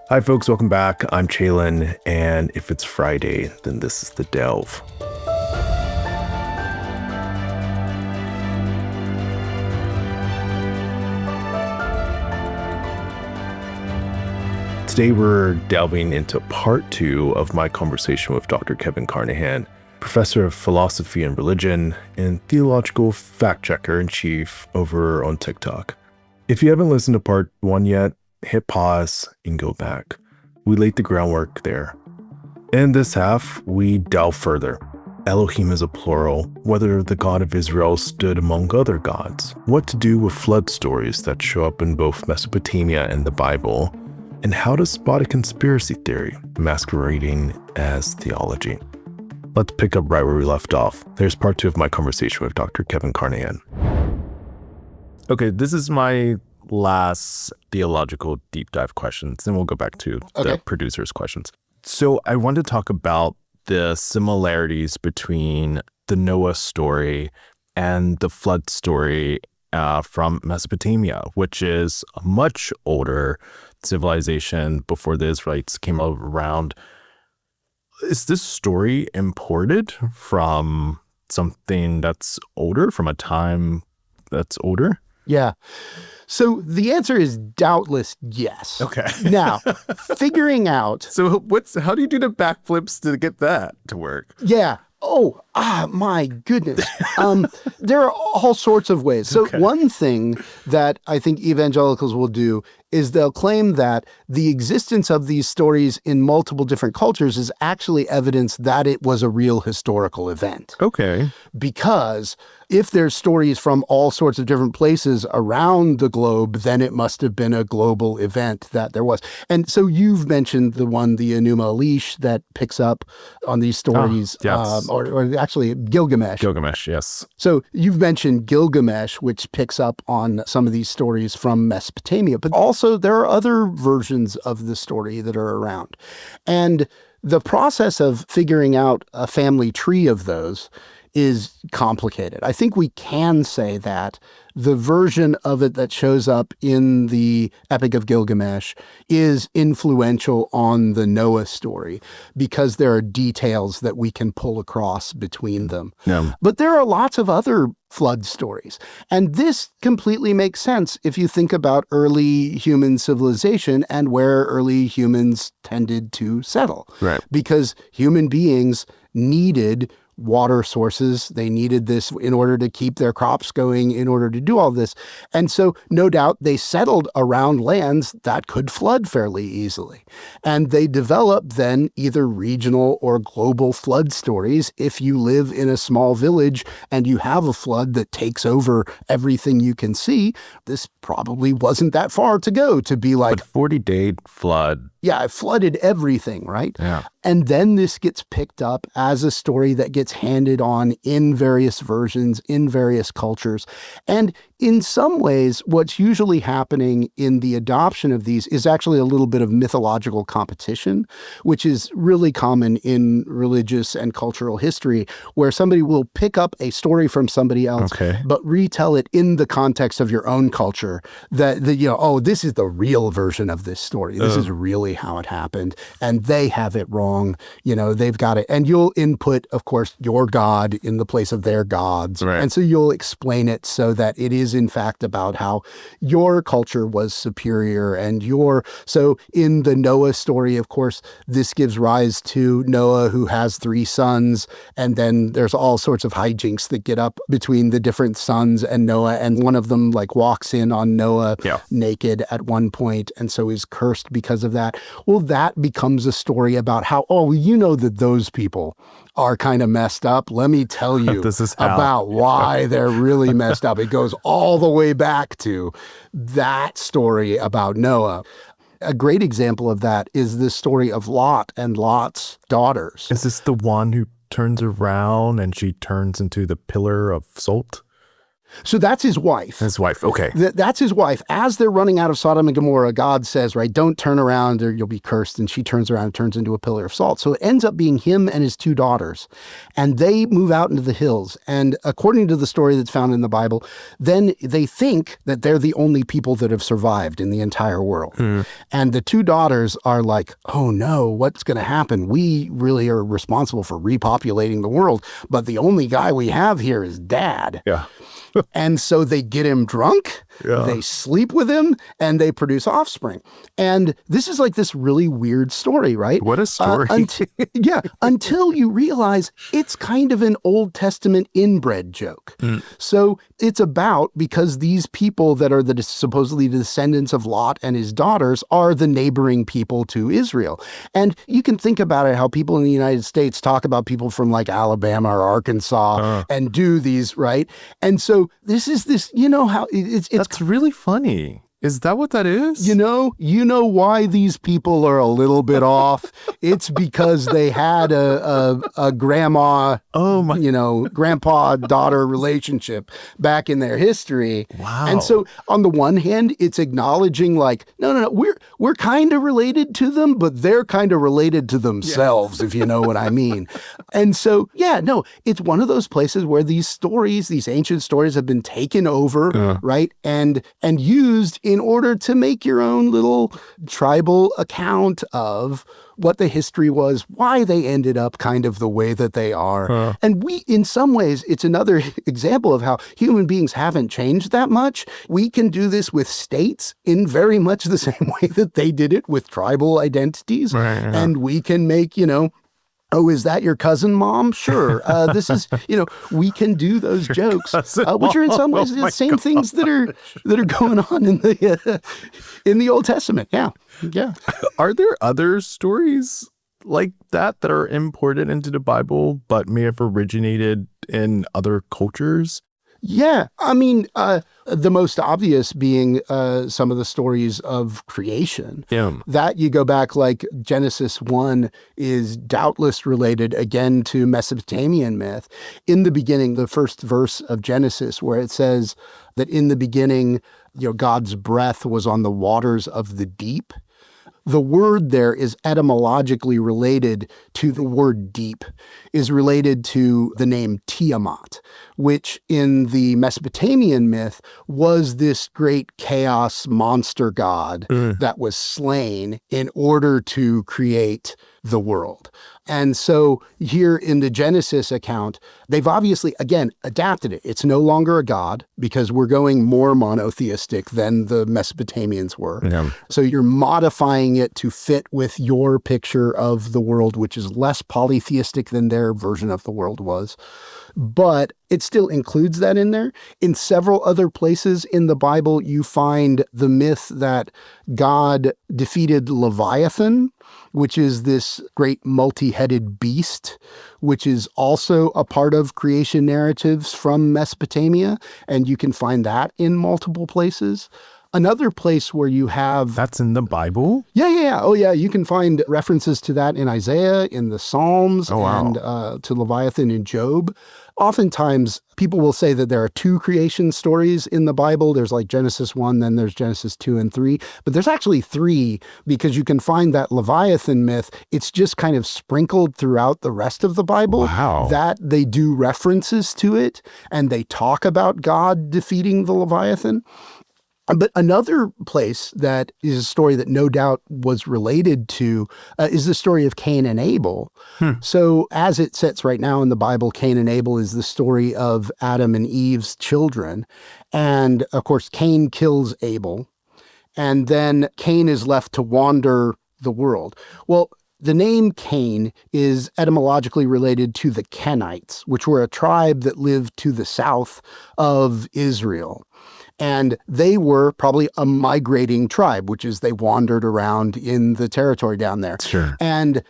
Hi, folks. Welcome back. I'm Chalin, and if it's Friday, then this is The Delve. Today, we're delving into part 2 of my conversation with Dr. Kevin Carnahan, professor of philosophy and religion and theological fact-checker-in-chief over on TikTok. If you haven't listened to part 1 yet, hit pause and go back. We laid the groundwork there. In this half, we delve further. Elohim is a plural, whether the God of Israel stood among other gods, what to do with flood stories that show up in both Mesopotamia and the Bible, and how to spot a conspiracy theory masquerading as theology. Let's pick up right where we left off. There's part 2 of my conversation with Dr. Kevin Carnahan. Okay, this is my last theological deep dive questions, then we'll go back to the producer's questions. So I want to talk about the similarities between the Noah story and the flood story from Mesopotamia, which is a much older civilization before the Israelites came around. Is this story imported from something that's older, from a time that's older? Yeah. So the answer is doubtless yes. Okay. Now, figuring out. So how do you do the backflips to get that to work? Yeah. My goodness. There are all sorts of ways. So one thing that I think evangelicals will do is they'll claim that the existence of these stories in multiple different cultures is actually evidence that it was a real historical event. Okay. Because if there's stories from all sorts of different places around the globe, then it must have been a global event that there was. And so you've mentioned the Enuma Elish that picks up on these stories. Yes. Or actually Gilgamesh. Gilgamesh, yes. So you've mentioned Gilgamesh, which picks up on some of these stories from Mesopotamia, but also there are other versions of the story that are around. And the process of figuring out a family tree of those is complicated. I think we can say that the version of it that shows up in the Epic of Gilgamesh is influential on the Noah story because there are details that we can pull across between them. Yeah. But there are lots of other flood stories. And this completely makes sense if you think about early human civilization and where early humans tended to settle. Right. Because human beings needed water sources. They needed this in order to keep their crops going, in order to do all this. And so no doubt they settled around lands that could flood fairly easily. And they developed then either regional or global flood stories. If you live in a small village and you have a flood that takes over everything you can see, this probably wasn't that far to go to be like... But 40-day flood. Yeah, it flooded everything, right? Yeah. And then this gets picked up as a story that gets handed on in various versions, in various cultures. And in some ways, what's usually happening in the adoption of these is actually a little bit of mythological competition, which is really common in religious and cultural history, where somebody will pick up a story from somebody else, but retell it in the context of your own culture. This is the real version of this story. This is really how it happened. And they have it wrong. They've got it. And you'll input, of course, your God in the place of their gods. Right. And so you'll explain it so that it is, in fact, about how your culture was superior so in the Noah story, of course, this gives rise to Noah, who has 3 sons. And then there's all sorts of hijinks that get up between the different sons and Noah. And one of them walks in on Noah naked at one point. And so is cursed because of that. Well, that becomes a story about how, that those people are kind of messed up. Let me tell you about why they're really messed up. It goes all the way back to that story about Noah. A great example of that is the story of Lot and Lot's daughters. Is this the one who turns around and she turns into the pillar of salt? So that's his wife. His wife. Okay. That's his wife. As they're running out of Sodom and Gomorrah, God says, right, don't turn around or you'll be cursed. And she turns around and turns into a pillar of salt. So it ends up being him and his two daughters. And they move out into the hills. And according to the story that's found in the Bible, then they think that they're the only people that have survived in the entire world. And the two daughters are like, oh no, what's going to happen? We really are responsible for repopulating the world. But the only guy we have here is Dad. Yeah. And so they get him drunk, they sleep with him, and they produce offspring. And this is like this really weird story, right? What a story. Until you realize it's kind of an Old Testament inbred joke. So it's about, because these people that are supposedly the descendants of Lot and his daughters are the neighboring people to Israel. And you can think about it, how people in the United States talk about people from like Alabama or Arkansas and do these, right? And so this is this, you know how it's That's really funny. Is that what that is? You know why these people are a little bit off? It's because they had a grandma, grandpa-daughter relationship back in their history. Wow. And so on the one hand, it's acknowledging like, no, we're kind of related to them, but they're kind of related to themselves, if you know what I mean. And so, it's one of those places where these stories, these ancient stories have been taken over, right? And used in order to make your own little tribal account of what the history was, why they ended up kind of the way that they are. And we, in some ways, it's another example of how human beings haven't changed that much. We can do this with states in very much the same way that they did it with tribal identities. Right, and we can make, oh, is that your cousin, Mom? Sure. This is, we can do those jokes, which are in some ways the same things that are going on in the Old Testament. Yeah. Are there other stories like that are imported into the Bible, but may have originated in other cultures? Yeah. I mean, the most obvious being some of the stories of creation. That you go back, like Genesis 1 is doubtless related again to Mesopotamian myth. In the beginning, the first verse of Genesis, where it says that in the beginning, God's breath was on the waters of the deep. The word there is etymologically related to the word deep, is related to the name Tiamat, which in the Mesopotamian myth was this great chaos monster god that was slain in order to create the world. And so here in the Genesis account, they've obviously, again, adapted it. It's no longer a god because we're going more monotheistic than the Mesopotamians were. So you're modifying it to fit with your picture of the world, which is less polytheistic than their version of the world was. But it still includes that in there. In several other places in the Bible, you find the myth that God defeated Leviathan, which is this great multi-headed beast, which is also a part of creation narratives from Mesopotamia. And you can find that in multiple places. Another place where you have... That's in the Bible? Yeah. Oh, yeah. You can find references to that in Isaiah, in the Psalms, and to Leviathan in Job. Oftentimes, people will say that there are two creation stories in the Bible. There's like Genesis 1, then there's Genesis 2 and 3. But there's actually 3 because you can find that Leviathan myth. It's just kind of sprinkled throughout the rest of the Bible. Wow. That they do references to it, and they talk about God defeating the Leviathan. But another place that is a story that no doubt was related to is the story of Cain and Abel. So as it sits right now in the Bible, Cain and Abel is the story of Adam and Eve's children. And of course, Cain kills Abel. And then Cain is left to wander the world. Well, the name Cain is etymologically related to the Kenites, which were a tribe that lived to the south of Israel. And they were probably a migrating tribe, which is they wandered around in the territory down there. Sure. And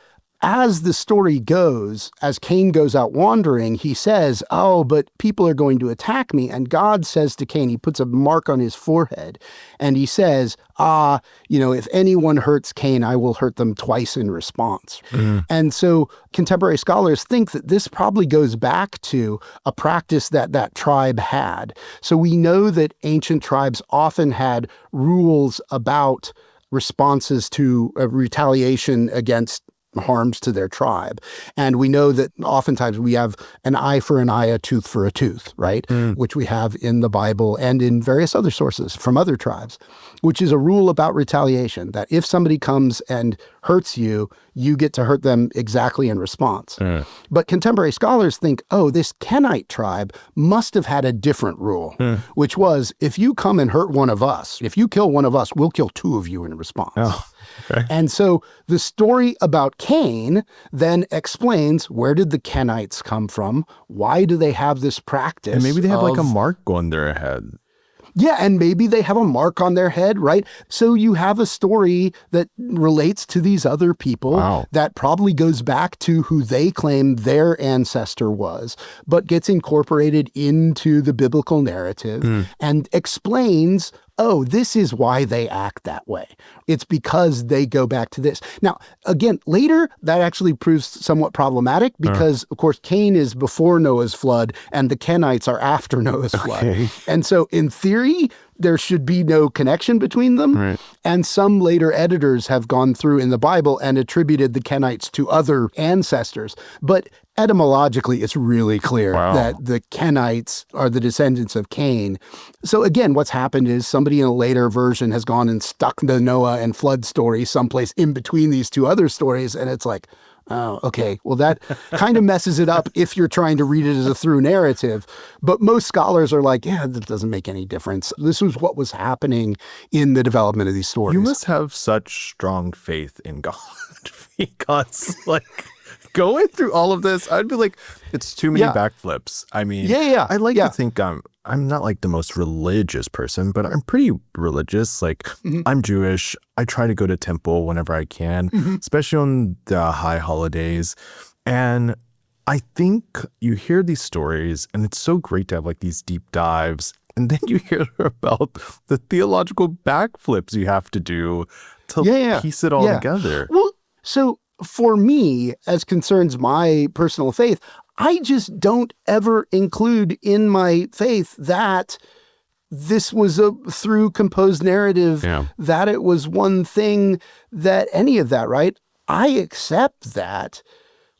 as the story goes, as Cain goes out wandering, he says, oh, but people are going to attack me. And God says to Cain, he puts a mark on his forehead, and he says, if anyone hurts Cain, I will hurt them twice in response. And so contemporary scholars think that this probably goes back to a practice that tribe had. So we know that ancient tribes often had rules about responses to retaliation against harms to their tribe. And we know that oftentimes we have an eye for an eye, a tooth for a tooth, right? Which we have in the Bible and in various other sources from other tribes, which is a rule about retaliation, that if somebody comes and hurts you, you get to hurt them exactly in response. But contemporary scholars think, this Kenite tribe must have had a different rule, which was, if you come and hurt one of us, if you kill one of us, we'll kill two of you in response. Okay. And so the story about Cain then explains, where did the Kenites come from? Why do they have this practice? And maybe they have like a mark on their head. Yeah, and maybe they have a mark on their head, right? So you have a story that relates to these other people that probably goes back to who they claim their ancestor was, but gets incorporated into the biblical narrative and explains, this is why they act that way. It's because they go back to this. Now, again, later, that actually proves somewhat problematic because, of course, Cain is before Noah's flood and the Kenites are after Noah's flood. And so, in theory, there should be no connection between them. Right. And some later editors have gone through in the Bible and attributed the Kenites to other ancestors. But etymologically, it's really clear that the Kenites are the descendants of Cain. So again, what's happened is somebody in a later version has gone and stuck the Noah and flood story someplace in between these two other stories. And it's like, oh, okay. Well, that kind of messes it up if you're trying to read it as a through narrative. But most scholars are like, that doesn't make any difference. This was what was happening in the development of these stories. You must have such strong faith in God because, going through all of this, I'd be like, it's too many backflips. I mean, I like to think I'm not like the most religious person, but I'm pretty religious. I'm Jewish. I try to go to temple whenever I can, especially on the high holidays. And I think you hear these stories and it's so great to have these deep dives. And then you hear about the theological backflips you have to do to piece it all together. Well, so for me, as concerns my personal faith, I just don't ever include in my faith that this was a through composed narrative, that it was one thing, that any of that, right? I accept that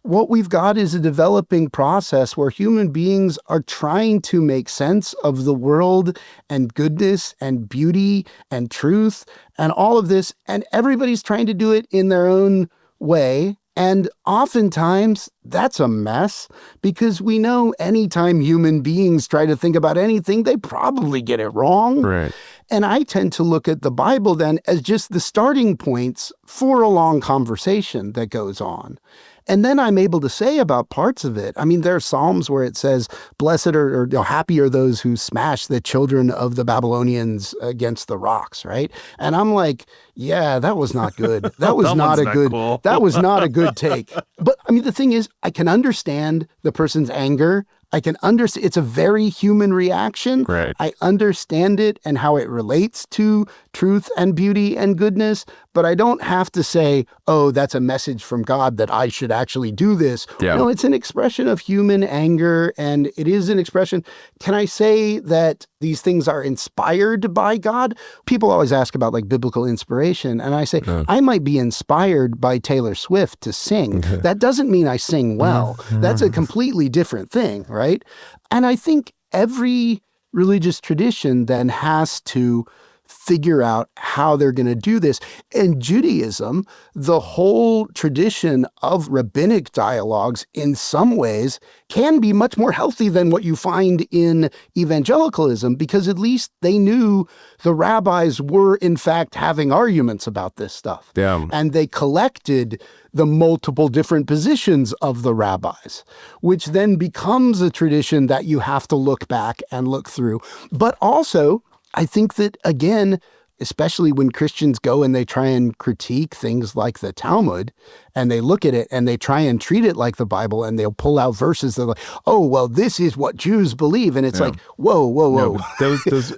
what we've got is a developing process where human beings are trying to make sense of the world and goodness and beauty and truth and all of this. And everybody's trying to do it in their own way. And oftentimes that's a mess because we know anytime human beings try to think about anything, they probably get it wrong. Right. And I tend to look at the Bible then as just the starting points for a long conversation that goes on. And then I'm able to say about parts of it. I mean, there are Psalms where it says, blessed or happy are those who smash the children of the Babylonians against the rocks, right? And I'm like, yeah, that was not good. That was not a good, cool. That was not a good take. But I mean, the thing is, I can understand the person's anger. I can understand, it's a very human reaction. Right. I understand it and how it relates to truth and beauty and goodness, but I don't have to say, oh, that's a message from God that I should actually do this. Yeah. No, it's an expression of human anger, and it is an expression. Can I say that these things are inspired by God? People always ask about biblical inspiration, and I say, I might be inspired by Taylor Swift to sing. That doesn't mean I sing well. That's a completely different thing, right? And I think every religious tradition then has to figure out how they're going to do this. In Judaism, the whole tradition of rabbinic dialogues in some ways can be much more healthy than what you find in evangelicalism, because at least they knew the rabbis were in fact having arguments about this stuff. Yeah. And they collected the multiple different positions of the rabbis, which then becomes a tradition that you have to look back and look through. But also, I think that, again, especially when Christians go and they try and critique things like the Talmud, and they look at it and they try and treat it like the Bible, and they'll pull out verses that are like, oh, well, this is what Jews believe. And it's like, whoa, whoa, whoa. No, those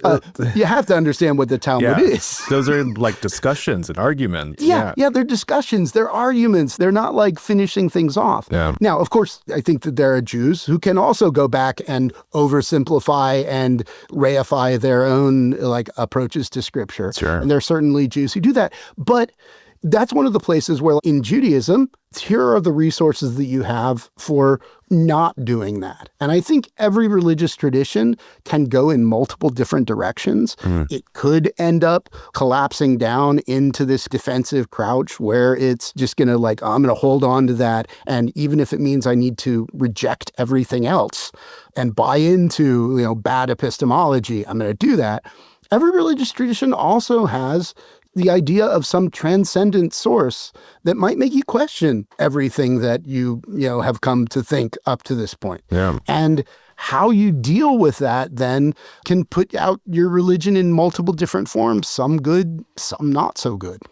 you have to understand what the Talmud is. Those are like discussions and arguments. Yeah, they're discussions. They're arguments. They're not like finishing things off. Yeah. Now, of course, I think that there are Jews who can also go back and oversimplify and reify their own like approaches to Scripture. Sure. And there are certainly Jews who do that. But that's one of the places where in Judaism, here are the resources that you have for not doing that. And I think every religious tradition can go in multiple different directions. It could end up collapsing down into this defensive crouch where it's just going to like, I'm going to hold on to that. And even if it means I need to reject everything else and buy into, bad epistemology, I'm going to do that. Every religious tradition also has the idea of some transcendent source that might make you question everything that you have come to think up to this point. Yeah. And how you deal with that then can put out your religion in multiple different forms, some good, some not so good.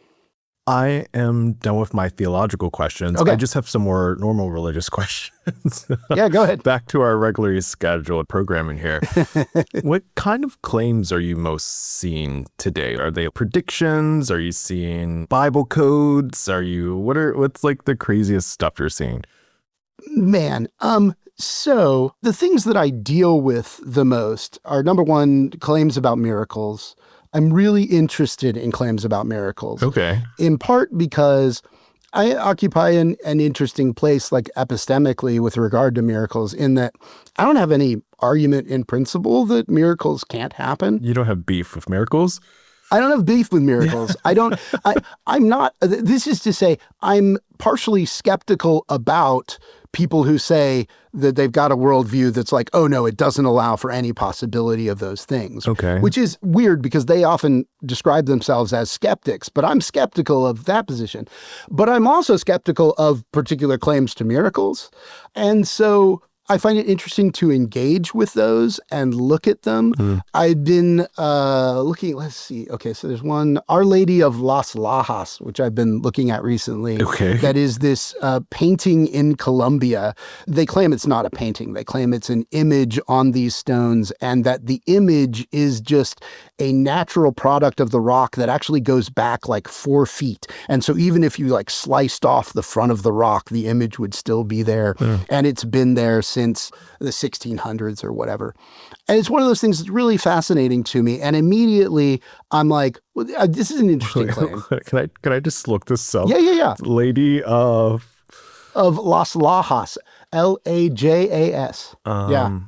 I am done with my theological questions. Okay. I just have some more normal religious questions. Yeah, go ahead. Back to our regularly scheduled programming here. What kind of claims are you most seeing today? Are they predictions? Are you seeing Bible codes? What's like the craziest stuff you're seeing? Man, so the things that I deal with the most are, number one, claims about miracles. I'm really interested in claims about miracles. Okay. In part because I occupy an interesting place, like epistemically, with regard to miracles, in that I don't have any argument in principle that miracles can't happen. You don't have beef with miracles? I don't have beef with miracles. I'm not, this is to say, I'm partially skeptical about people who say that they've got a worldview that's like, oh no, it doesn't allow for any possibility of those things. Okay. Which is weird because they often describe themselves as skeptics, but I'm skeptical of that position. But I'm also skeptical of particular claims to miracles. And so I find it interesting to engage with those and look at them. I've been looking, let's see. Okay, so there's one, Our Lady of Las Lajas, which I've been looking at recently. Okay. That is this painting in Colombia. They claim it's not a painting. They claim it's an image on these stones, and that the image is just a natural product of the rock that actually goes back like 4 feet. And so even if you like sliced off the front of the rock, the image would still be there. And it's been there since the 1600s or whatever. And it's one of those things that's really fascinating to me. And immediately I'm like, well, this is an interesting claim. Can I just look this up? Yeah. Lady of Las Lajas, Lajas. Yeah.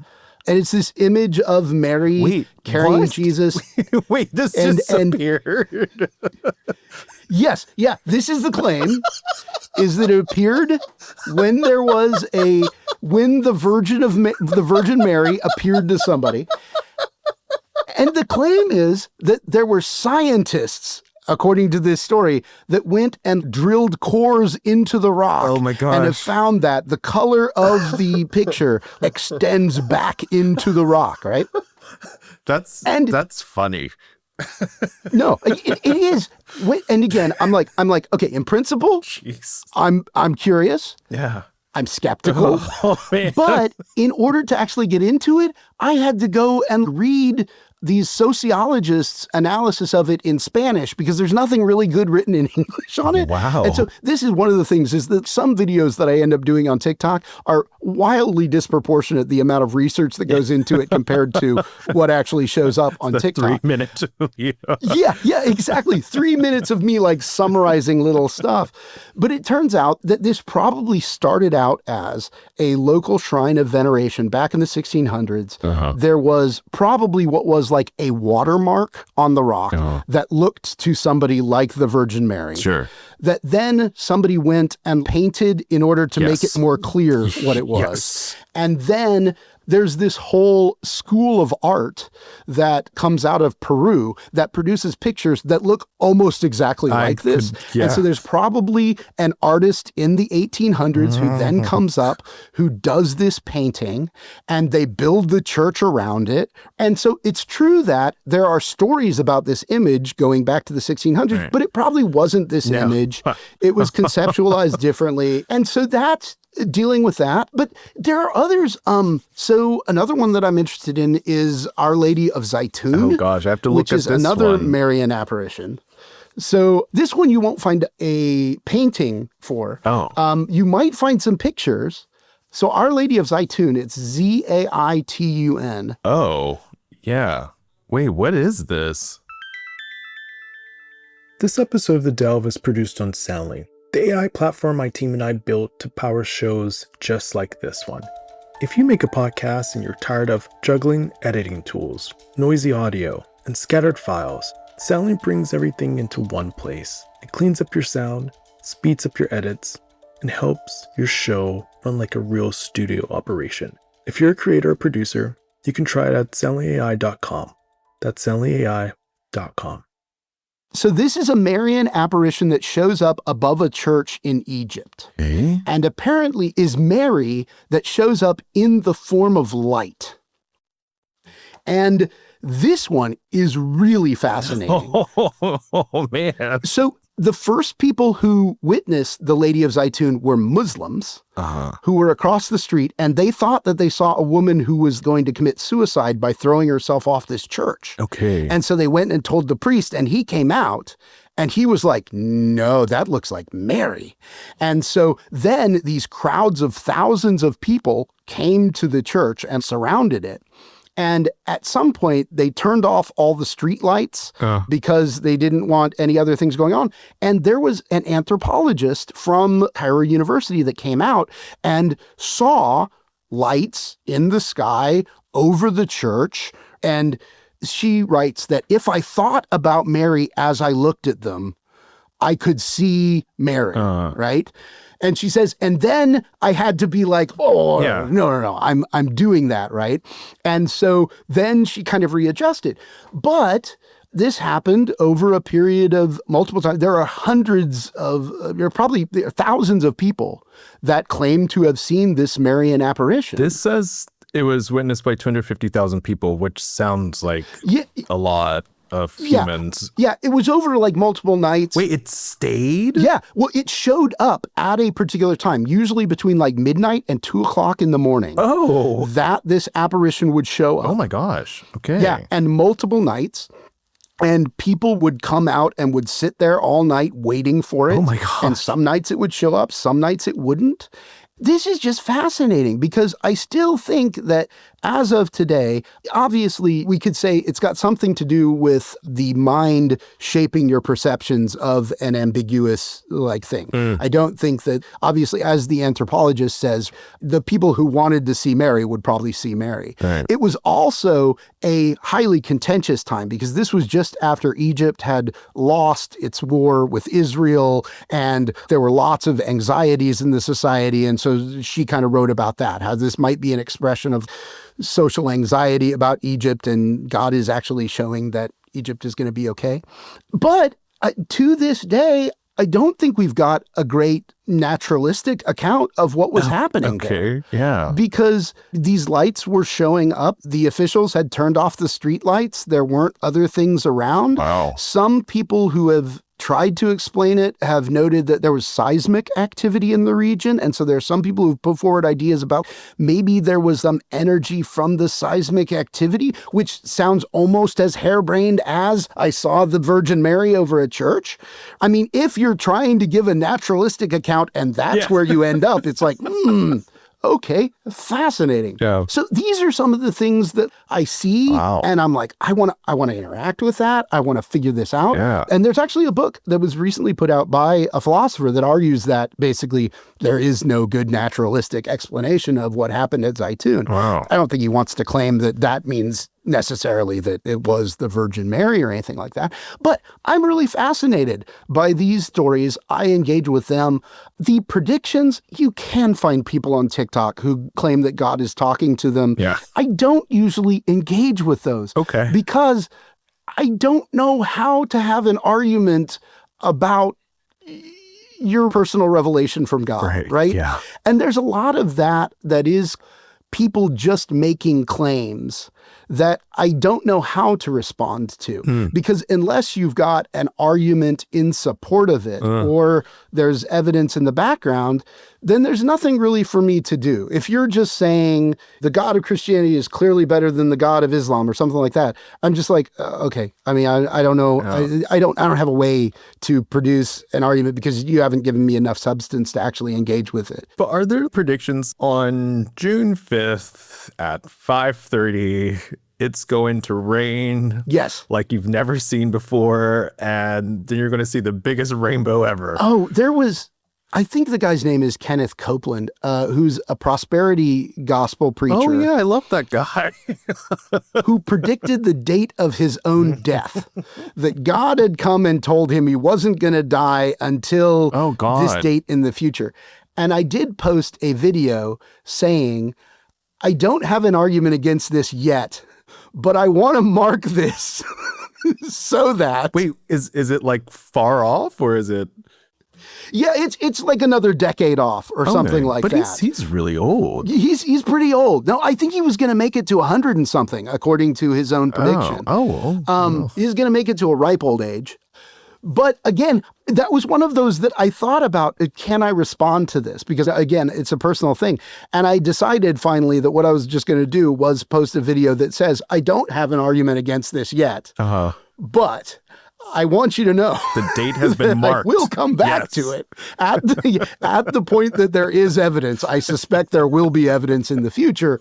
And it's this image of Mary carrying what? Jesus. Wait, this just appeared. Yes. Yeah. This is the claim, is that it appeared when the Virgin Mary appeared to somebody. And the claim is that there were scientists, according to this story, that went and drilled cores into the rock. Oh my gosh. And have found that the color of the picture extends back into the rock, right? That's funny. No, it is. And again, I'm like, okay, in principle, Jeez. I'm curious. Yeah. I'm skeptical. Oh, man. But in order to actually get into it, I had to go and read these sociologists' analysis of it in Spanish because there's nothing really good written in English on it. Wow. And so this is one of the things, is that some videos that I end up doing on TikTok are wildly disproportionate, the amount of research that goes into it compared to what actually shows up on TikTok. 3 minutes. Yeah, exactly. 3 minutes of me like summarizing little stuff. But it turns out that this probably started out as a local shrine of veneration back in the 1600s. There was probably what was like a watermark on the rock that looked to somebody like the Virgin Mary. Sure. That then somebody went and painted in order to make it more clear what it was. Yes. And then there's this whole school of art that comes out of Peru that produces pictures that look almost exactly like this. And so there's probably an artist in the 1800s who then comes up, who does this painting, and they build the church around it. And so it's true that there are stories about this image going back to the 1600s, but it probably wasn't this image. It was conceptualized differently. And so that's dealing with that. But there are others. So another one that I'm interested in is Our Lady of Zaytun. Oh gosh, I have to look which at is this another one. Marian apparition. So this one you won't find a painting for. You might find some pictures. So Our Lady of Zaytun, it's Zaitun. Oh, yeah. Wait, what is this? This episode of The Delve is produced on Soundly, the AI platform my team and I built to power shows just like this one. If you make a podcast and you're tired of juggling editing tools, noisy audio, and scattered files, Soundly brings everything into one place. It cleans up your sound, speeds up your edits, and helps your show run like a real studio operation. If you're a creator or producer, you can try it at soundlyai.com. That's soundlyai.com. So this is a Marian apparition that shows up above a church in Egypt. Okay. And apparently is Mary that shows up in the form of light. And this one is really fascinating. Oh man. So the first people who witnessed the Lady of Zaytun were Muslims who were across the street, and they thought that they saw a woman who was going to commit suicide by throwing herself off this church. Okay. And so they went and told the priest, and he came out and he was like, no, that looks like Mary. And so then these crowds of thousands of people came to the church and surrounded it. And at some point, they turned off all the street lights because they didn't want any other things going on. And there was an anthropologist from Cairo University that came out and saw lights in the sky over the church. And she writes that if I thought about Mary as I looked at them, I could see Mary, right? And she says, and then I had to be like, oh, no, I'm doing that, right? And so then she kind of readjusted. But this happened over a period of multiple times. There are thousands of people that claim to have seen this Marian apparition. This says it was witnessed by 250,000 people, which sounds like a lot of humans. Yeah, it was over like multiple nights. Wait, it stayed? Yeah, well, it showed up at a particular time, usually between like midnight and 2 o'clock in the morning. Oh. That this apparition would show up. Oh my gosh. Okay. Yeah, and multiple nights. And people would come out and would sit there all night waiting for it. Oh my gosh. And some nights it would show up, some nights it wouldn't. This is just fascinating because I still think that as of today, obviously we could say it's got something to do with the mind shaping your perceptions of an ambiguous like thing. I don't think that, obviously, as the anthropologist says, the people who wanted to see Mary would probably see Mary. Right. It was also a highly contentious time because this was just after Egypt had lost its war with Israel, and there were lots of anxieties in the society. And so she kind of wrote about that, how this might be an expression of social anxiety about Egypt, and God is actually showing that Egypt is going to be okay. But to this day, I don't think we've got a great naturalistic account of what was happening there. Yeah. Because these lights were showing up. The officials had turned off the street lights. There weren't other things around. Wow. Some people who have tried to explain it have noted that there was seismic activity in the region. And so there are some people who've put forward ideas about maybe there was some energy from the seismic activity, which sounds almost as harebrained as I saw the Virgin Mary over a church. I mean, if you're trying to give a naturalistic account and that's where you end up, it's like, okay, fascinating. Yeah. So these are some of the things that I see, and I'm like, I want to interact with that. I want to figure this out. Yeah. And there's actually a book that was recently put out by a philosopher that argues that basically there is no good naturalistic explanation of what happened at Zaytun. Wow. I don't think he wants to claim that that means necessarily that it was the Virgin Mary or anything like that. But I'm really fascinated by these stories. I engage with them. The predictions, you can find people on TikTok who claim that God is talking to them. Yeah. I don't usually engage with those. Okay. Because I don't know how to have an argument about your personal revelation from God, right? Yeah. And there's a lot of that is people just making claims that I don't know how to respond to. Because unless you've got an argument in support of it or there's evidence in the background, then there's nothing really for me to do. If you're just saying the God of Christianity is clearly better than the God of Islam or something like that, I'm just like, okay. I mean, I don't know. I don't have a way to produce an argument because you haven't given me enough substance to actually engage with it. But are there predictions on June 5th at 5:30? It's going to rain. Yes. Like you've never seen before. And then you're going to see the biggest rainbow ever. Oh, I think the guy's name is Kenneth Copeland, who's a prosperity gospel preacher. Oh, yeah. I love that guy. who predicted the date of his own death. That God had come and told him he wasn't going to die until this date in the future. And I did post a video saying, I don't have an argument against this yet, but I want to mark this so that... Wait, is it like far off or is it... Yeah, it's like another decade off or something like that. But he's really old. He's pretty old. No, I think he was going to make it to 100 and something, according to his own prediction. He's going to make it to a ripe old age. But again, that was one of those that I thought about, can I respond to this? Because again, it's a personal thing. And I decided finally that what I was just going to do was post a video that says, I don't have an argument against this yet, but I want you to know the date has been marked. We'll come back to it at the point that there is evidence. I suspect there will be evidence in the future.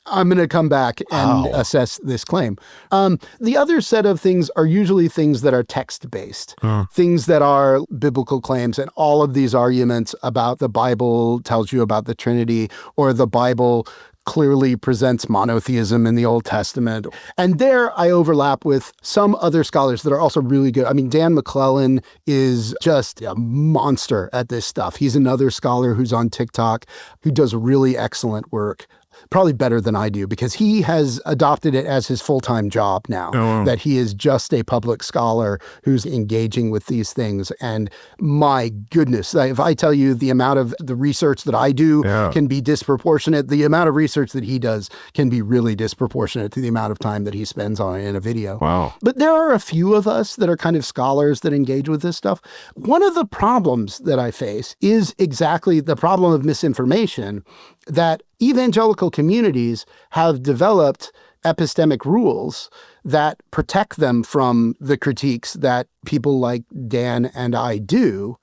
I'm going to come back and assess this claim. The other set of things are usually things that are text-based, things that are biblical claims, and all of these arguments about the Bible tells you about the Trinity, or the Bible clearly presents monotheism in the Old Testament. And there I overlap with some other scholars that are also really good. I mean, Dan McClellan is just a monster at this stuff. He's another scholar who's on TikTok who does really excellent work. Probably better than I do, because he has adopted it as his full-time job now, that he is just a public scholar who's engaging with these things. And my goodness, if I tell you the amount of the research that I do can be disproportionate, the amount of research that he does can be really disproportionate to the amount of time that he spends on it in a video. Wow. But there are a few of us that are kind of scholars that engage with this stuff. One of the problems that I face is exactly the problem of misinformation, that evangelical communities have developed epistemic rules that protect them from the critiques that people like Dan and I do.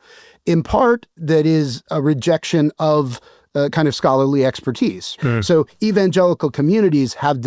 In part, that is a rejection of kind of scholarly expertise. So evangelical communities have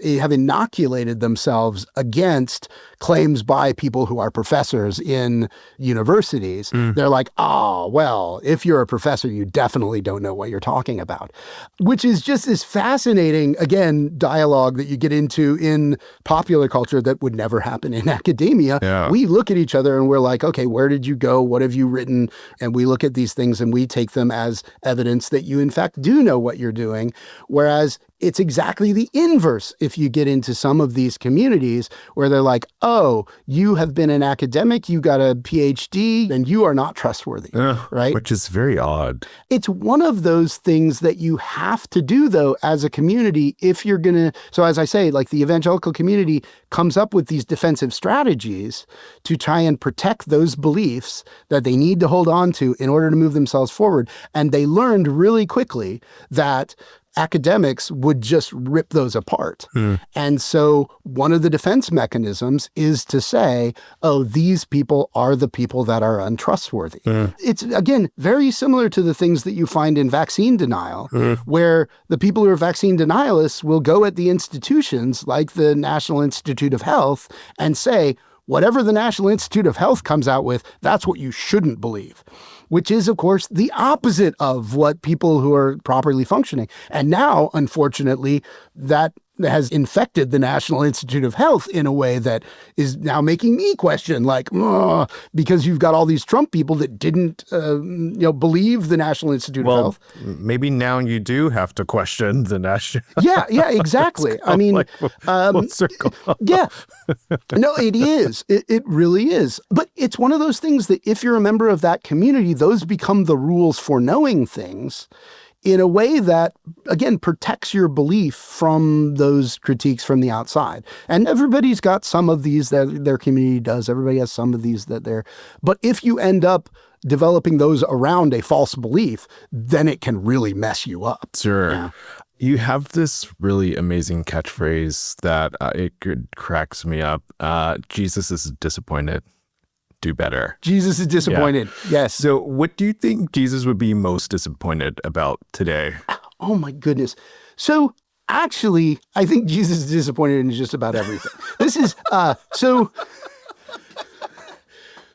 inoculated themselves against claims by people who are professors in universities. They're like, well, if you're a professor, you definitely don't know what you're talking about, which is just this fascinating, again, dialogue that you get into in popular culture that would never happen in academia. We look at each other and we're like, okay, where did you go? What have you written? And we look at these things and we take them as evidence that you, in fact, do know what you're doing. Whereas it's exactly the inverse if you get into some of these communities where they're like, oh, you have been an academic, you got a PhD, and you are not trustworthy, right? Which is very odd. It's one of those things that you have to do, though, as a community if you're going to... So as I say, like the evangelical community comes up with these defensive strategies to try and protect those beliefs that they need to hold on to in order to move themselves forward. And they learned really quickly that academics would just rip those apart. And so one of the defense mechanisms is to say, oh, these people are the people that are untrustworthy. It's, again, very similar to the things that you find in vaccine denial, where the people who are vaccine denialists will go at the institutions like the National Institute of Health and say, whatever the National Institute of Health comes out with, that's what you shouldn't believe. Which is, of course, the opposite of what people who are properly functioning. And now, unfortunately, that has infected the National Institute of Health in a way that is now making me question, like, because you've got all these Trump people that didn't, believe the National Institute of Health. Maybe now you do have to question the National. Yeah, exactly. I mean, full circle. Yeah. No, it is. It really is. But it's one of those things that if you're a member of that community, those become the rules for knowing things in a way that, again, protects your belief from those critiques from the outside. And everybody's got some of these that their community does. Everybody has some of these that they're... But if you end up developing those around a false belief, then it can really mess you up. Sure. Yeah. You have this really amazing catchphrase that cracks me up. Jesus is disappointed. Do better. Jesus is disappointed. Yeah. Yes. So what do you think Jesus would be most disappointed about today? Oh, my goodness. So actually, I think Jesus is disappointed in just about everything. This is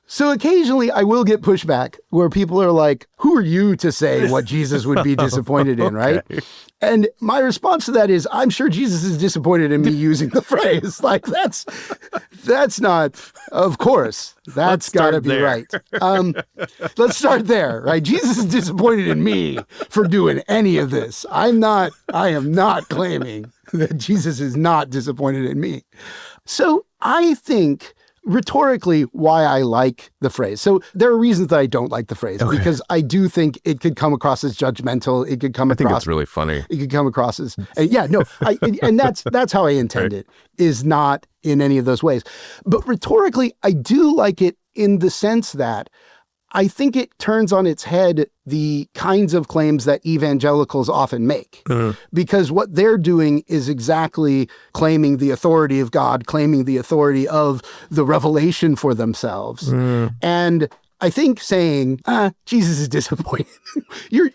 So occasionally I will get pushback where people are like, who are you to say what Jesus would be disappointed in, right? And my response to that is, I'm sure Jesus is disappointed in me using the phrase. Like, that's not, of course, that's got to be right. Let's start there, right? Jesus is disappointed in me for doing any of this. I am not claiming that Jesus is not disappointed in me. So I think rhetorically why I like the phrase. So there are reasons that I don't like the phrase, because I do think it could come across as judgmental. It could come across... I think it's really funny. It could come across as... and that's how I intend it, is not in any of those ways. But rhetorically, I do like it in the sense that I think it turns on its head the kinds of claims that evangelicals often make. Because what they're doing is exactly claiming the authority of God, claiming the authority of the revelation for themselves. And I think saying, Jesus is disappointed. Your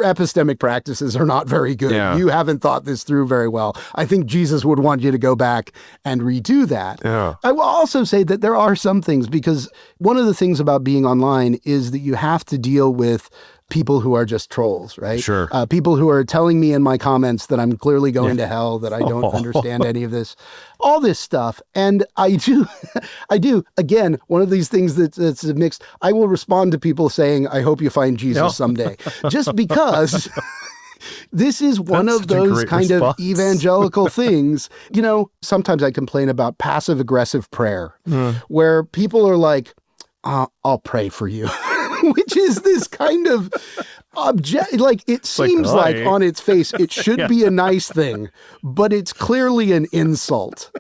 epistemic practices are not very good. Yeah. You haven't thought this through very well. I think Jesus would want you to go back and redo that. Yeah. I will also say that there are some things, because one of the things about being online is that you have to deal with people who are just trolls, right? Sure. People who are telling me in my comments that I'm clearly going to hell, that I don't understand any of this, all this stuff. And I do, again, one of these things that's mixed. I will respond to people saying, I hope you find Jesus someday, just because this is one of those kind of evangelical things. Sometimes I complain about passive aggressive prayer, where people are like, I'll pray for you. Which is this kind of like, it seems like on its face, it should be a nice thing, but it's clearly an insult.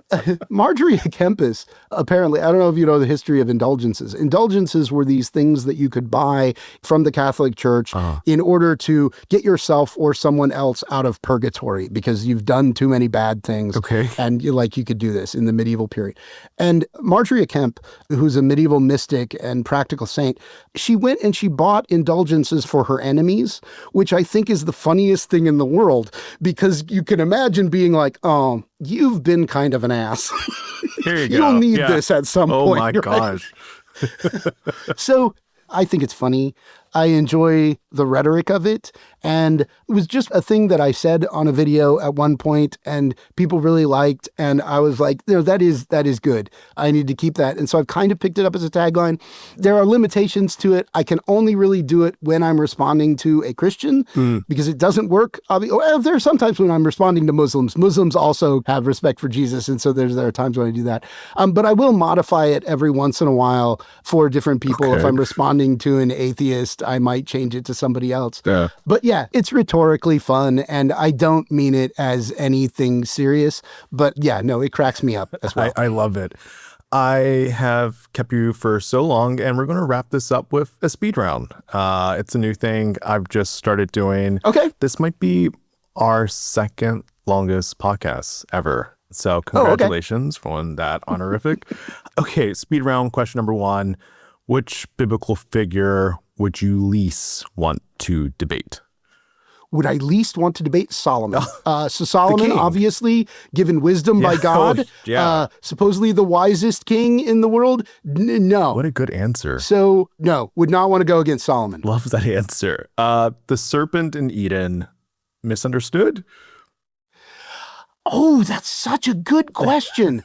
Marjorie Kempis, apparently, I don't know if you know the history of indulgences. Indulgences were these things that you could buy from the Catholic Church in order to get yourself or someone else out of purgatory because you've done too many bad things. Okay. And you could do this in the medieval period. And Marjorie Kemp, who's a medieval mystic and practical saint, she went and she bought indulgences for her enemies, which I think is the funniest thing in the world, because you can imagine being like, oh, you've been kind of an ass. Here you go. You'll need this at some point. Oh my gosh. So I think it's funny. I enjoy the rhetoric of it. And it was just a thing that I said on a video at one point and people really liked. And I was like, that is good. I need to keep that. And so I've kind of picked it up as a tagline. There are limitations to it. I can only really do it when I'm responding to a Christian because it doesn't work. There are sometimes when I'm responding to Muslims. Muslims also have respect for Jesus. And so there are times when I do that. But I will modify it every once in a while for different people. Okay. If I'm responding to an atheist, I might change it to somebody else. Yeah. But yeah, it's rhetorically fun, and I don't mean it as anything serious. But yeah, no, it cracks me up as well. I love it. I have kept you for so long, and we're going to wrap this up with a speed round. It's a new thing I've just started doing. Okay. This might be our second longest podcast ever. So congratulations on that honorific. Okay, speed round question number 1. Which biblical figure would you least want to debate? Would I least want to debate Solomon? So Solomon, obviously, given wisdom by God, supposedly the wisest king in the world. No. What a good answer. So no, would not want to go against Solomon. Love that answer. The serpent in Eden, misunderstood? Oh, that's such a good question.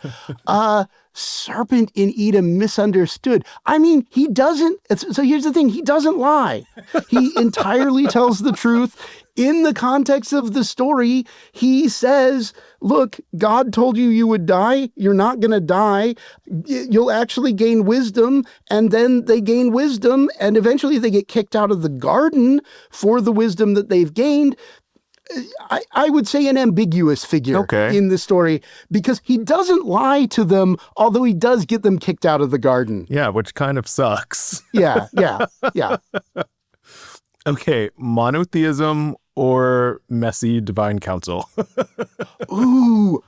Serpent in Edom misunderstood. I mean, he doesn't. So here's the thing. He doesn't lie. He entirely tells the truth. In the context of the story, he says, look, God told you you would die. You're not going to die. You'll actually gain wisdom. And then they gain wisdom. And eventually they get kicked out of the garden for the wisdom that they've gained. I would say an ambiguous figure in the story, because he doesn't lie to them, although he does get them kicked out of the garden. Yeah, which kind of sucks. Yeah. Okay, monotheism or messy divine council? Ooh,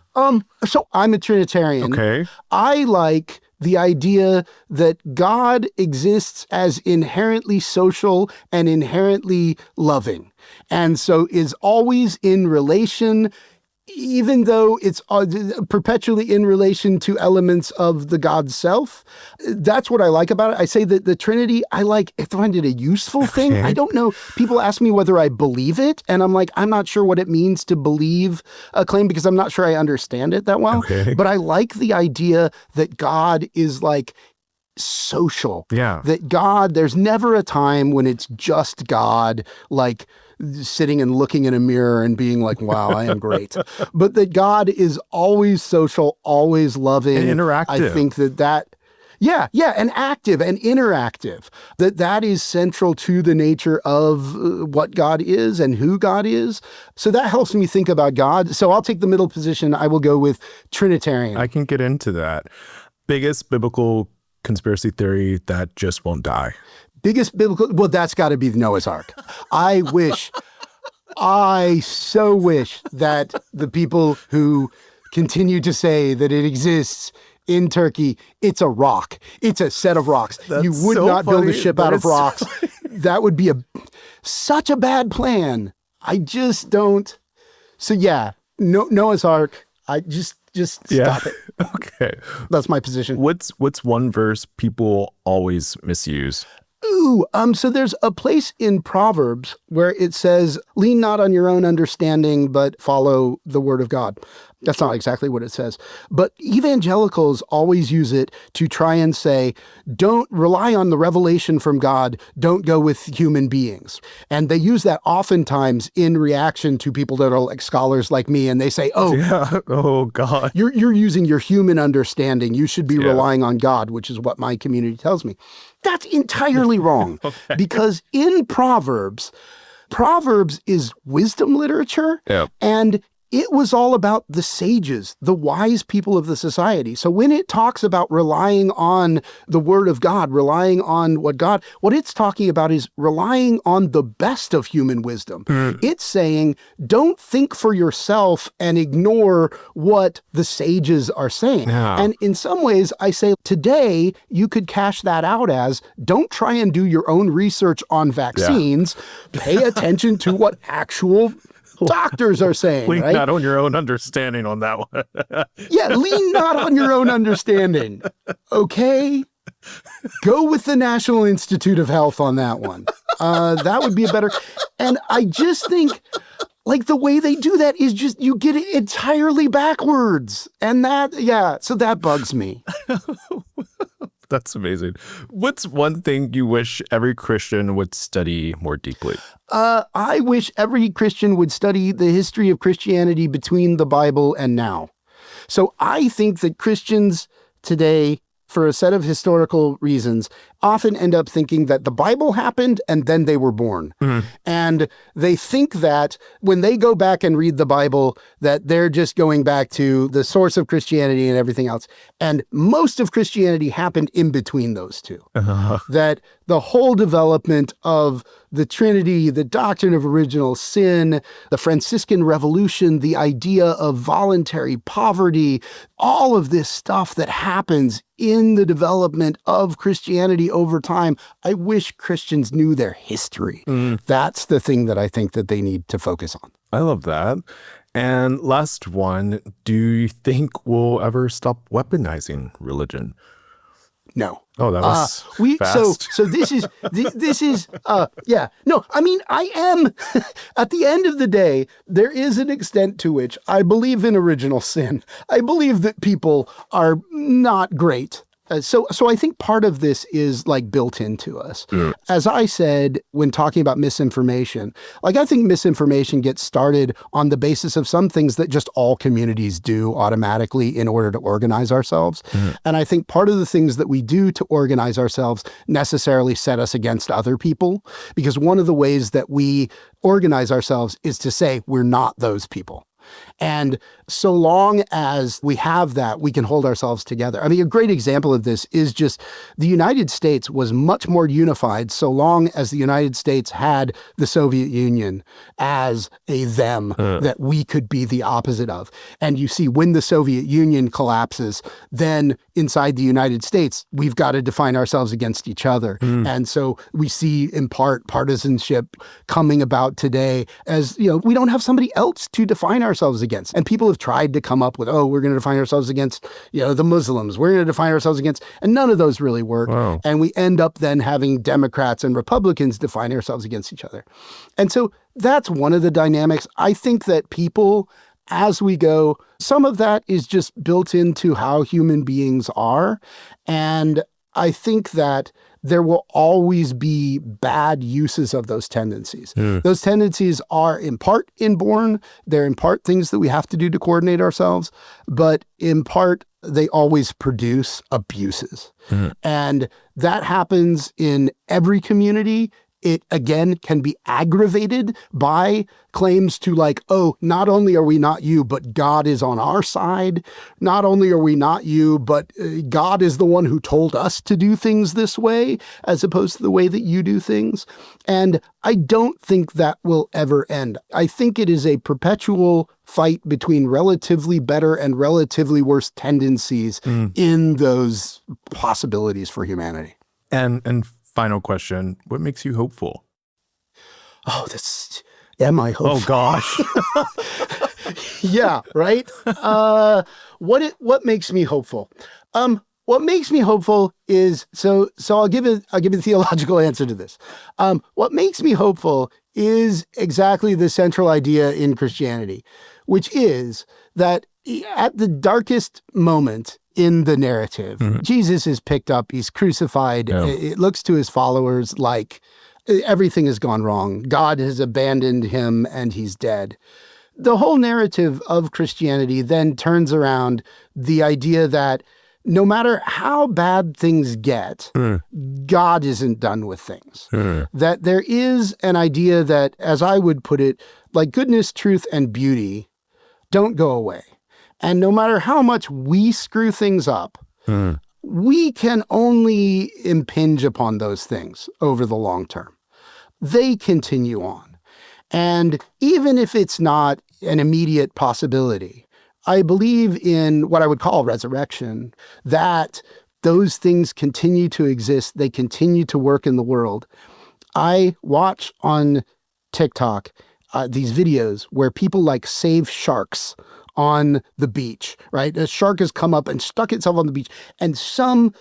so I'm a Trinitarian. Okay. I like the idea that God exists as inherently social and inherently loving, and so is always in relation, even though it's perpetually in relation to elements of the God self. That's what I like about it. I say that the Trinity, I find it a useful thing. I don't know. People ask me whether I believe it, and I'm like, I'm not sure what it means to believe a claim, because I'm not sure I understand it that well. Okay. But I like the idea that God is like social. Yeah. That God, there's never a time when it's just God, like sitting and looking in a mirror and being like, wow, I am great. But that God is always social, always loving. And interactive. I think and active and interactive. That is central to the nature of what God is and who God is. So that helps me think about God. So I'll take the middle position. I will go with Trinitarian. I can get into that. Biggest biblical conspiracy theory that just won't die. Biggest biblical, well, that's got to be the Noah's Ark. I so wish that the people who continue to say that it exists in Turkey, it's a rock. It's a set of rocks. That's you would so not build a funny, ship but out of it's rocks. That would be such a bad plan. I just don't. So yeah, Noah's Ark. I just stop it. Okay. That's my position. What's one verse people always misuse? Ooh, so there's a place in Proverbs where it says, lean not on your own understanding, but follow the word of God. That's not exactly what it says. But evangelicals always use it to try and say, don't rely on the revelation from God. Don't go with human beings. And they use that oftentimes in reaction to people that are like scholars like me. And they say, oh God, you're using your human understanding. You should be relying on God, which is what my community tells me. That's entirely wrong. Because in Proverbs is wisdom literature. And it was all about the sages, the wise people of the society. So when it talks about relying on the word of God, relying on what it's talking about is relying on the best of human wisdom. It's saying, don't think for yourself and ignore what the sages are saying. And in some ways, I say today, you could cash that out as, don't try and do your own research on vaccines. Pay attention to what actual doctors are saying, lean right? not on your own understanding on that one. Lean not on your own understanding. Okay? Go with the National Institute of Health on that one. That would be a better... And I just think, like, the way they do that is just, you get it entirely backwards. And so that bugs me. That's amazing. What's one thing you wish every Christian would study more deeply? I wish every Christian would study the history of Christianity between the Bible and now. So I think that Christians today, for a set of historical reasons, often end up thinking that the Bible happened and then they were born. And they think that when they go back and read the Bible, that they're just going back to the source of Christianity and everything else. And most of Christianity happened in between those two. That the whole development of the Trinity, the doctrine of original sin, the Franciscan Revolution, the idea of voluntary poverty, all of this stuff that happens in the development of Christianity over time. I wish Christians knew their history. That's the thing that I think that they need to focus on. I love that. And last one, do you think we'll ever stop weaponizing religion? No. Oh, that was so fast. this is yeah. No, I mean, I am at the end of the day, there is an extent to which I believe in original sin. I believe that people are not great. So I think part of this is like built into us. Mm. As I said when talking about misinformation, like I think misinformation gets started on the basis of some things that just all communities do automatically in order to organize ourselves. Mm. And I think part of the things that we do to organize ourselves necessarily set us against other people, because one of the ways that we organize ourselves is to say we're not those people. And so long as we have that, we can hold ourselves together. I mean, a great example of this is just the United States was much more unified so long as the United States had the Soviet Union as a them that we could be the opposite of. And you see, when the Soviet Union collapses, then inside the United States, we've got to define ourselves against each other. And so we see in part partisanship coming about today as, you know, we don't have somebody else to define ourselves against. And people have tried to come up with, oh, we're going to define ourselves against, you know, the Muslims. We're going to define ourselves against, and none of those really work. Wow. And we end up then having Democrats and Republicans define ourselves against each other. And so that's one of the dynamics. I think that people, as we go, some of that is just built into how human beings are. And I think that there will always be bad uses of those tendencies. Those tendencies are in part inborn. They're in part things that we have to do to coordinate ourselves, but in part, they always produce abuses. And that happens in every community. It, again, can be aggravated by claims to like, oh, not only are we not you, but God is on our side. Not only are we not you, but God is the one who told us to do things this way, as opposed to the way that you do things. And I don't think that will ever end. I think it is a perpetual fight between relatively better and relatively worse tendencies in those possibilities for humanity. And final question, what makes you hopeful? Oh, am I hopeful? Oh, gosh. Yeah, right? What makes me hopeful? What makes me hopeful is, so I'll give a theological answer to this. What makes me hopeful is exactly the central idea in Christianity, which is that at the darkest moment in the narrative, Jesus is picked up, he's crucified. Yeah. It looks to his followers like everything has gone wrong. God has abandoned him and he's dead. The whole narrative of Christianity then turns around the idea that no matter how bad things get, God isn't done with things. That there is an idea that, as I would put it, like goodness, truth, and beauty don't go away. And no matter how much we screw things up, we can only impinge upon those things over the long term. They continue on. And even if it's not an immediate possibility, I believe in what I would call resurrection, that those things continue to exist. They continue to work in the world. I watch on TikTok these videos where people like save sharks on the beach, right? A shark has come up and stuck itself on the beach, and some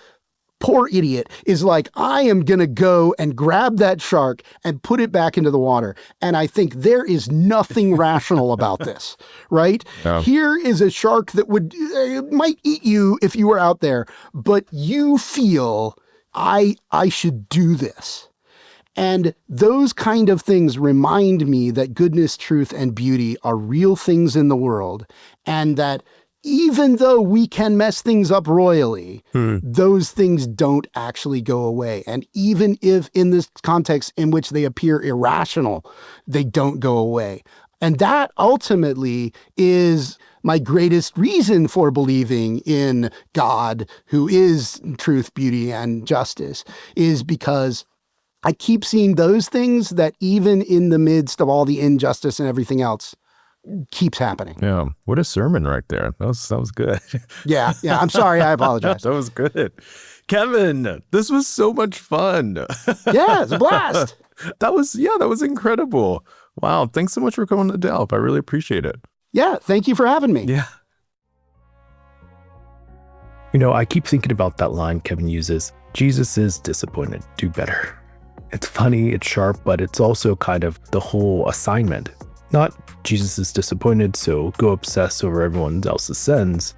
poor idiot is like, I am going to go and grab that shark and put it back into the water. And I think there is nothing rational about this, right? Yeah. Here is a shark that might eat you if you were out there, but you feel I should do this. And those kind of things remind me that goodness, truth, and beauty are real things in the world, and that even though we can mess things up royally, those things don't actually go away. And even if in this context in which they appear irrational, they don't go away. And that ultimately is my greatest reason for believing in God, who is truth, beauty, and justice, is because I keep seeing those things that even in the midst of all the injustice and everything else keeps happening. Yeah. What a sermon right there. That was good. Yeah. I'm sorry. I apologize. That was good. Kevin, this was so much fun. Yeah, it's a blast. That was incredible. Wow. Thanks so much for coming to Delp. I really appreciate it. Yeah. Thank you for having me. Yeah. I keep thinking about that line Kevin uses, Jesus is disappointed, do better. It's funny, it's sharp, but it's also kind of the whole assignment. Not Jesus is disappointed, so go obsess over everyone else's sins.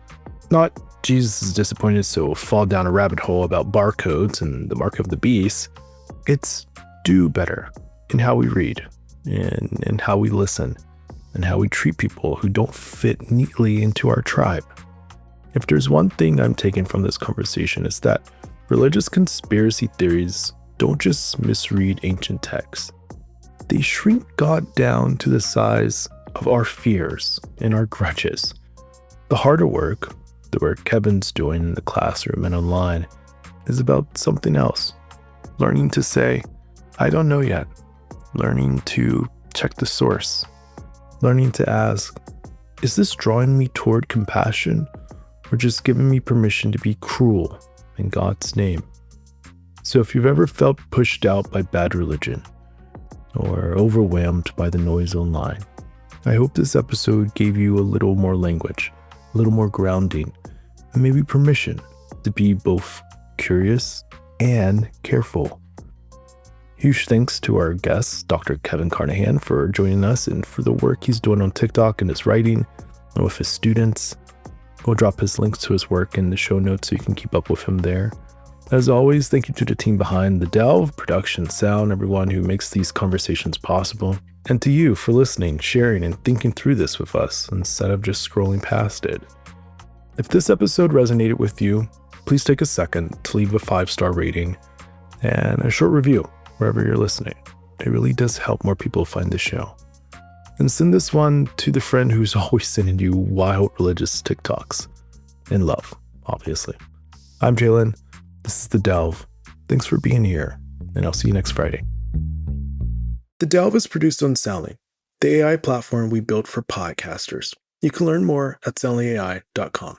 Not Jesus is disappointed, so fall down a rabbit hole about barcodes and the mark of the beast. It's do better in how we read, in how we listen, and how we treat people who don't fit neatly into our tribe. If there's one thing I'm taking from this conversation, it's that religious conspiracy theories don't just misread ancient texts. They shrink God down to the size of our fears and our grudges. The harder work, the work Kevin's doing in the classroom and online, is about something else. Learning to say, I don't know yet. Learning to check the source. Learning to ask, is this drawing me toward compassion or just giving me permission to be cruel in God's name? So if you've ever felt pushed out by bad religion or overwhelmed by the noise online, I hope this episode gave you a little more language, a little more grounding, and maybe permission to be both curious and careful. Huge thanks to our guest, Dr. Kevin Carnahan, for joining us and for the work he's doing on TikTok and his writing and with his students. We'll drop his links to his work in the show notes so you can keep up with him there. As always, thank you to the team behind The Delve, production, sound, everyone who makes these conversations possible. And to you for listening, sharing, and thinking through this with us instead of just scrolling past it. If this episode resonated with you, please take a second to leave a 5-star rating and a short review wherever you're listening. It really does help more people find the show. And send this one to the friend who's always sending you wild religious TikToks. In love, obviously. I'm Chalin. This is The Delve. Thanks for being here, and I'll see you next Friday. The Delve is produced on Chalin, the AI platform we built for podcasters. You can learn more at chalinai.com.